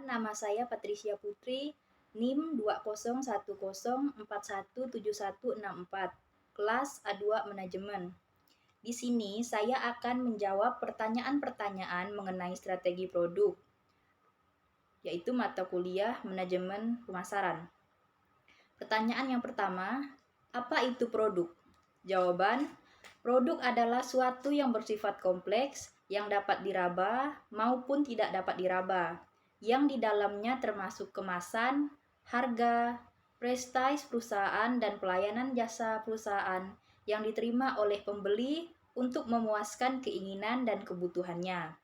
nama saya Patricia Putri, NIM 201041717164, kelas A2 Manajemen. Di sini saya akan menjawab pertanyaan-pertanyaan mengenai strategi produk, yaitu mata kuliah Manajemen Pemasaran. Pertanyaan yang pertama, apa itu produk? Jawaban, produk adalah suatu yang bersifat kompleks yang dapat diraba maupun tidak dapat diraba, yang di dalamnya termasuk kemasan, harga, prestis perusahaan, dan pelayanan jasa perusahaan yang diterima oleh pembeli untuk memuaskan keinginan dan kebutuhannya.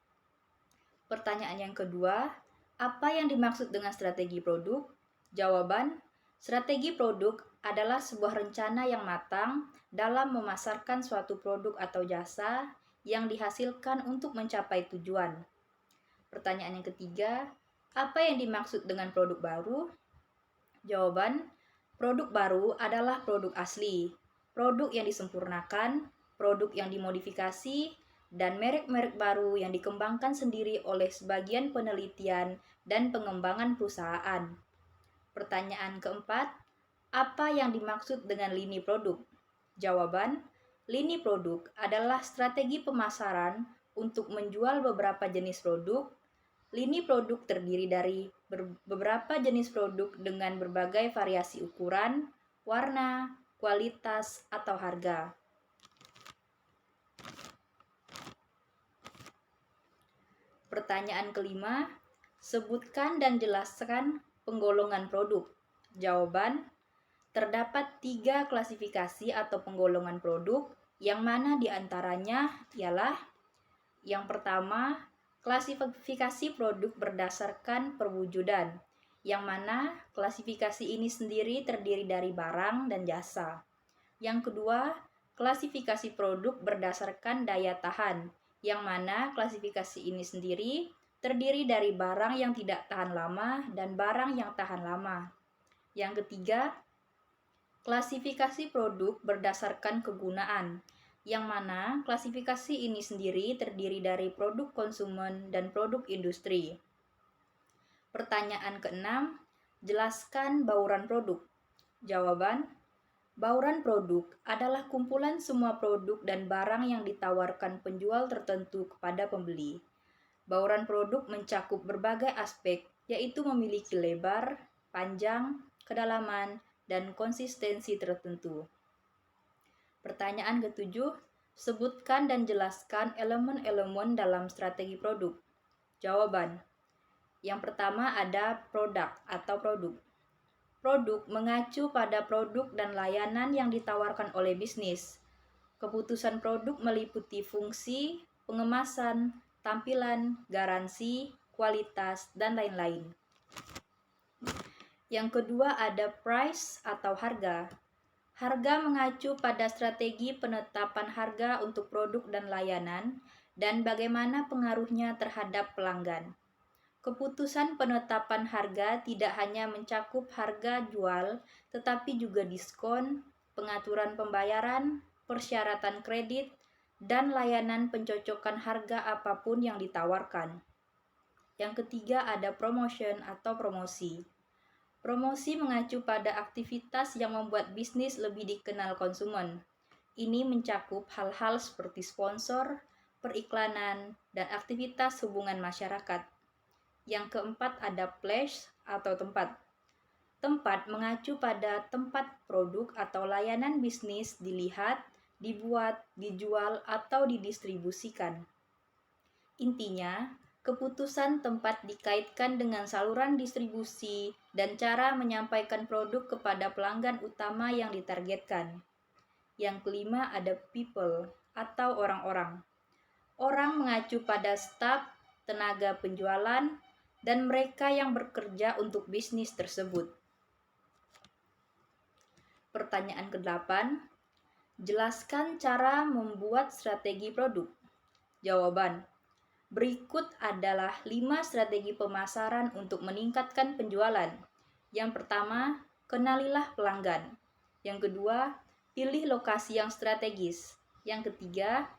Pertanyaan yang kedua, apa yang dimaksud dengan strategi produk? Jawaban, strategi produk adalah sebuah rencana yang matang dalam memasarkan suatu produk atau jasa yang dihasilkan untuk mencapai tujuan. Pertanyaan yang ketiga, apa yang dimaksud dengan produk baru? Jawaban, produk baru adalah produk asli, produk yang disempurnakan, produk yang dimodifikasi, dan merek-merek baru yang dikembangkan sendiri oleh sebagian penelitian dan pengembangan perusahaan. Pertanyaan keempat, apa yang dimaksud dengan lini produk? Jawaban, lini produk adalah strategi pemasaran untuk menjual beberapa jenis produk. Lini produk terdiri dari beberapa jenis produk dengan berbagai variasi ukuran, warna, kualitas, atau harga. Pertanyaan kelima, sebutkan dan jelaskan penggolongan produk. Jawaban, terdapat 3 klasifikasi atau penggolongan produk, yang mana diantaranya ialah yang pertama, klasifikasi produk berdasarkan perwujudan, yang mana klasifikasi ini sendiri terdiri dari barang dan jasa. Yang kedua, klasifikasi produk berdasarkan daya tahan, yang mana klasifikasi ini sendiri terdiri dari barang yang tidak tahan lama dan barang yang tahan lama. Yang ketiga, klasifikasi produk berdasarkan kegunaan, yang mana klasifikasi ini sendiri terdiri dari produk konsumen dan produk industri. Pertanyaan keenam, jelaskan bauran produk. Jawaban, bauran produk adalah kumpulan semua produk dan barang yang ditawarkan penjual tertentu kepada pembeli. Bauran produk mencakup berbagai aspek, yaitu memiliki lebar, panjang, kedalaman, dan konsistensi tertentu. Pertanyaan ketujuh, sebutkan dan jelaskan elemen-elemen dalam strategi produk. Jawaban, yang pertama ada produk atau produk. Produk mengacu pada produk dan layanan yang ditawarkan oleh bisnis. Keputusan produk meliputi fungsi, pengemasan, tampilan, garansi, kualitas, dan lain-lain. Yang kedua ada price atau harga. Harga mengacu pada strategi penetapan harga untuk produk dan layanan dan bagaimana pengaruhnya terhadap pelanggan. Keputusan penetapan harga tidak hanya mencakup harga jual, tetapi juga diskon, pengaturan pembayaran, persyaratan kredit, dan layanan pencocokan harga apapun yang ditawarkan. Yang ketiga ada promotion atau promosi. Promosi mengacu pada aktivitas yang membuat bisnis lebih dikenal konsumen. Ini mencakup hal-hal seperti sponsor, periklanan, dan aktivitas hubungan masyarakat. Yang keempat ada place atau tempat. Tempat mengacu pada tempat produk atau layanan bisnis dilihat, dibuat, dijual, atau didistribusikan. Intinya, keputusan tempat dikaitkan dengan saluran distribusi dan cara menyampaikan produk kepada pelanggan utama yang ditargetkan. Yang kelima ada people atau orang-orang. Orang mengacu pada staf, tenaga penjualan, dan mereka yang bekerja untuk bisnis tersebut. Pertanyaan ke-8, jelaskan cara membuat strategi produk. Jawaban, berikut adalah 5 strategi pemasaran untuk meningkatkan penjualan. Yang pertama, kenalilah pelanggan. Yang kedua, pilih lokasi yang strategis. Yang ketiga,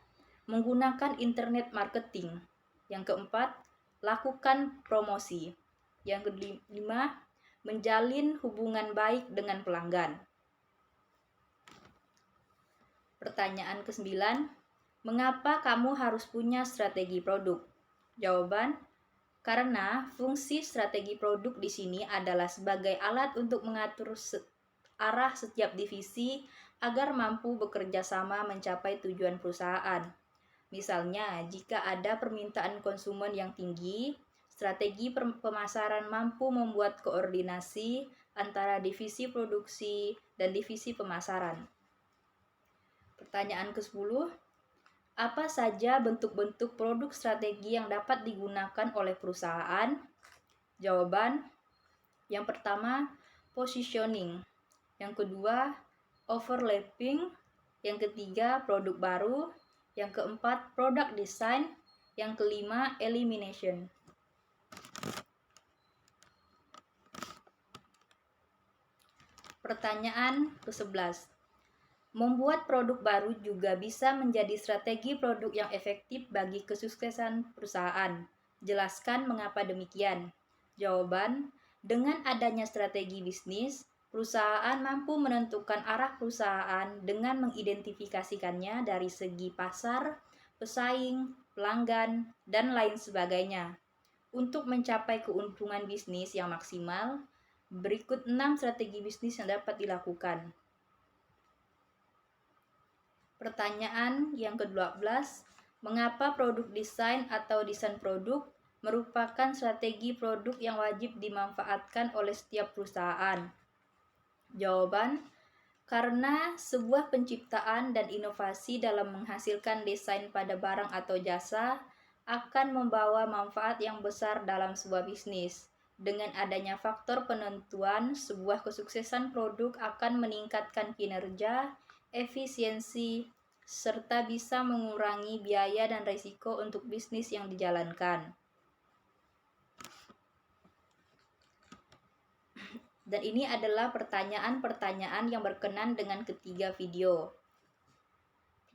menggunakan internet marketing. Yang keempat, lakukan promosi. Yang kelima, menjalin hubungan baik dengan pelanggan. Pertanyaan ke-9, mengapa kamu harus punya strategi produk? Jawaban, karena fungsi strategi produk di sini adalah sebagai alat untuk mengatur arah setiap divisi agar mampu bekerja sama mencapai tujuan perusahaan. Misalnya, jika ada permintaan konsumen yang tinggi, strategi pemasaran mampu membuat koordinasi antara divisi produksi dan divisi pemasaran. Pertanyaan ke-10, apa saja bentuk-bentuk produk strategi yang dapat digunakan oleh perusahaan? Jawaban, yang pertama, positioning. Yang kedua, overlapping. Yang ketiga, produk baru. Yang keempat, product design. Yang kelima, elimination. Pertanyaan ke-11, membuat produk baru juga bisa menjadi strategi produk yang efektif bagi kesuksesan perusahaan. Jelaskan mengapa demikian. Jawaban, dengan adanya strategi bisnis, perusahaan mampu menentukan arah perusahaan dengan mengidentifikasikannya dari segi pasar, pesaing, pelanggan, dan lain sebagainya. Untuk mencapai keuntungan bisnis yang maksimal, berikut 6 strategi bisnis yang dapat dilakukan. Pertanyaan yang ke-12, mengapa produk desain atau desain produk merupakan strategi produk yang wajib dimanfaatkan oleh setiap perusahaan? Jawaban, karena sebuah penciptaan dan inovasi dalam menghasilkan desain pada barang atau jasa akan membawa manfaat yang besar dalam sebuah bisnis. Dengan adanya faktor penentuan, sebuah kesuksesan produk akan meningkatkan kinerja, efisiensi, serta bisa mengurangi biaya dan risiko untuk bisnis yang dijalankan. Dan ini adalah pertanyaan-pertanyaan yang berkenan dengan ketiga video.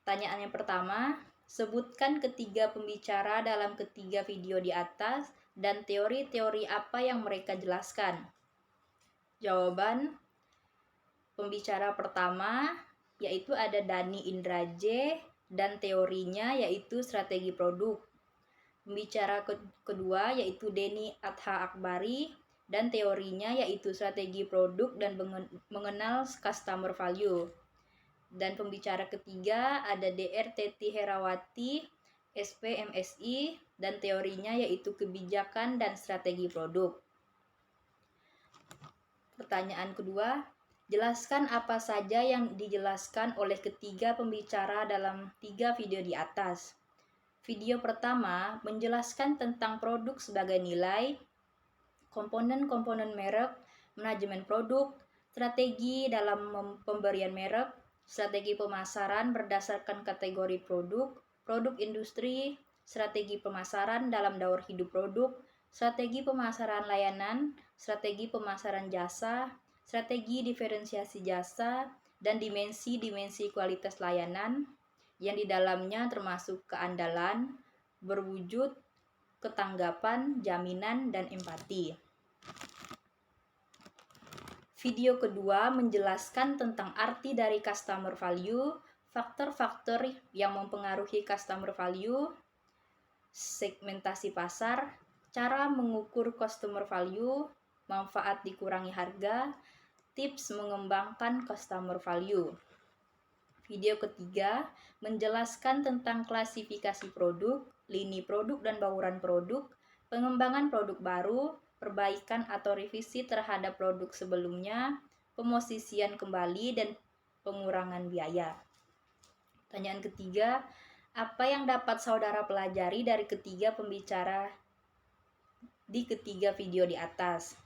Pertanyaan yang pertama, sebutkan ketiga pembicara dalam ketiga video di atas dan teori-teori apa yang mereka jelaskan. Jawaban, pembicara pertama yaitu ada Dhani Indraje dan teorinya yaitu strategi produk. Pembicara kedua yaitu Denny Adha Akbari dan teorinya yaitu strategi produk dan mengenal customer value. Dan pembicara ketiga ada Dr. Teti Herawati, SPMSI, dan teorinya yaitu kebijakan dan strategi produk. Pertanyaan kedua, jelaskan apa saja yang dijelaskan oleh ketiga pembicara dalam 3 video di atas. Video pertama menjelaskan tentang produk sebagai nilai, komponen-komponen merek, manajemen produk, strategi dalam pemberian merek, strategi pemasaran berdasarkan kategori produk, produk industri, strategi pemasaran dalam daur hidup produk, strategi pemasaran layanan, strategi pemasaran jasa, strategi diferensiasi jasa, dan dimensi-dimensi kualitas layanan yang di dalamnya termasuk keandalan, berwujud, ketanggapan, jaminan, dan empati. Video kedua menjelaskan tentang arti dari customer value, faktor-faktor yang mempengaruhi customer value, segmentasi pasar, cara mengukur customer value, manfaat dikurangi harga, tips mengembangkan customer value. Video ketiga menjelaskan tentang klasifikasi produk, lini produk dan bauran produk, pengembangan produk baru, perbaikan atau revisi terhadap produk sebelumnya, pemosisian kembali, dan pengurangan biaya. Pertanyaan ketiga, apa yang dapat saudara pelajari dari ketiga pembicara di ketiga video di atas?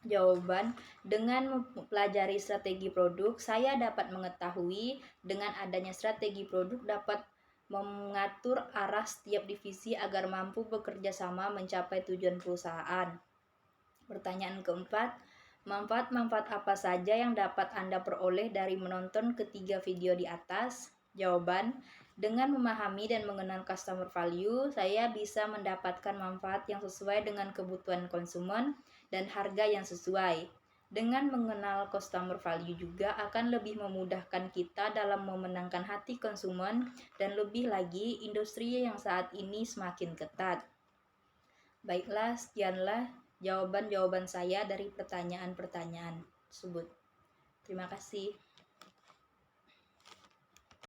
Jawaban, dengan mempelajari strategi produk, saya dapat mengetahui dengan adanya strategi produk dapat mengatur arah setiap divisi agar mampu bekerja sama mencapai tujuan perusahaan. Pertanyaan keempat, manfaat-manfaat apa saja yang dapat Anda peroleh dari menonton ketiga video di atas? Jawaban, Dengan memahami dan mengenal customer value, saya bisa mendapatkan manfaat yang sesuai dengan kebutuhan konsumen dan harga yang sesuai. Dengan mengenal customer value juga akan lebih memudahkan kita dalam memenangkan hati konsumen dan lebih lagi industri yang saat ini semakin ketat. Baiklah, sekianlah jawaban-jawaban saya dari pertanyaan-pertanyaan tersebut. Terima kasih.